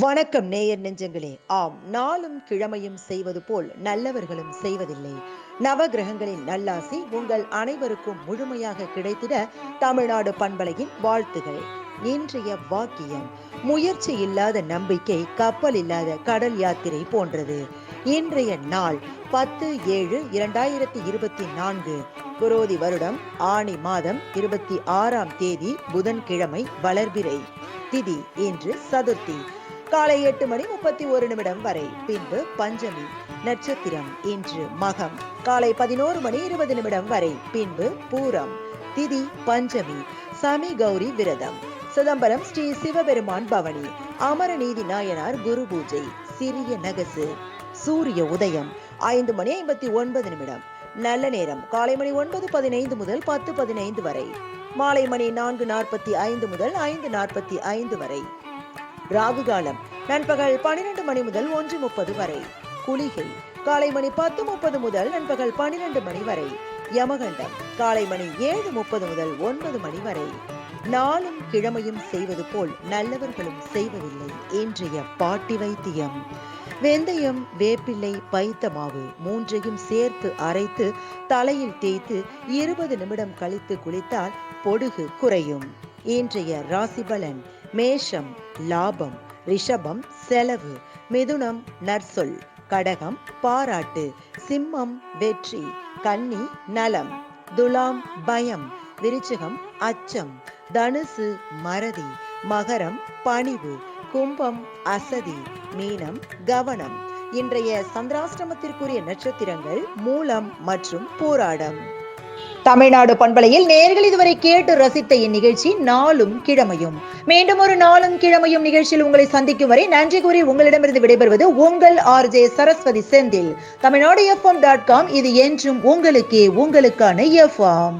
வணக்கம் நேயர் நெஞ்சங்களே. ஆம், நாளும் கிழமையும் செய்வது போல் நல்லவர்களும் செய்வதில்லை. நவகிரகங்களின் நல்லாசி உங்கள் அனைவருக்கும் முழுமையாக கிடைத்திட தமிழ்நாடு பண்பலையின் வாழ்த்துகள். இன்றைய வாக்கியம்: முயற்சி இல்லாத நம்பிக்கை கப்பல் இல்லாத கடல் யாத்திரை போன்றது. இன்றைய நாள் 10/7/2024, குரோதி வருடம் ஆனி மாதம் 26ஆம் தேதி புதன்கிழமை, வளர்பிறை திதி இன்று சதுர்த்தி. காலை 8:31 வரை, பின்பு பஞ்சமி. நட்சத்திரம் இன்று மகம். காலை 11:20 வரை, பின்பு பூரம். திதி பஞ்சமி. சமி கௌரி விரதம். சிதம்பரம் ஸ்ரீ சிவபெருமான் பவனி. அமரநீதி நாயனார் குரு பூஜை. சிறிய நகசு. சூரிய உதயம் 5:59. நல்ல நேரம் காலை மணி 9:15 முதல் 10:15 வரை. மாலை மணி 4:45 முதல் 5:45 வரை. ராகு காலம் நண்பகல் 12 மணி முதல் 1:30 வரை. குளிகை காலை மணி 10:30 முதல் நண்பகல் 12 மணி வரை. யமகண்டம் காலை மணி 7:30 முதல் 9 மணி வரை. நாளும் கிழமையும் செய்வது போல் நல்லவர்களும் செய்வதில்லை. இன்றைய பாட்டி வைத்தியம்: வெந்தயம், வேப்பிள்ளை, பைத்த மாவு மூன்றையும் சேர்த்து அரைத்து தலையில் தேய்த்து 20 நிமிடம் கழித்து குளித்தால் பொடுகு குறையும். இன்றைய ராசி பலன்: மேஷம் லாபம், ரிஷபம் செலவு, மிதுனம் நற்சொல், கடகம் பாராட்டு, சிம்மம் வெற்றி, கன்னி நலம், துலாம் பயம், விருச்சிகம் அச்சம், தனுசு மறதி, மகரம் பணிவு, கும்பம் அசதி, மீனம் கவனம். இன்றைய சந்திராஷ்டமத்திற்குரிய நட்சத்திரங்கள் மூலம் மற்றும் பூராடம். தமிழ்நாடு பண்பலையில் நேயர்கள் இதுவரை கேட்டு ரசித்த இந்நிகழ்ச்சி நாளும் கிழமையும். மீண்டும் ஒரு நாளும் கிழமையும் நிகழ்ச்சியில் உங்களை சந்திக்கும் வரை நன்றி கூறி உங்களிடமிருந்து விடைபெறுவது உங்கள் RJ சரஸ்வதி செந்தில். தமிழ்நாடு FM.com, இது என்றும் உங்களுக்கே, உங்களுக்கான FM.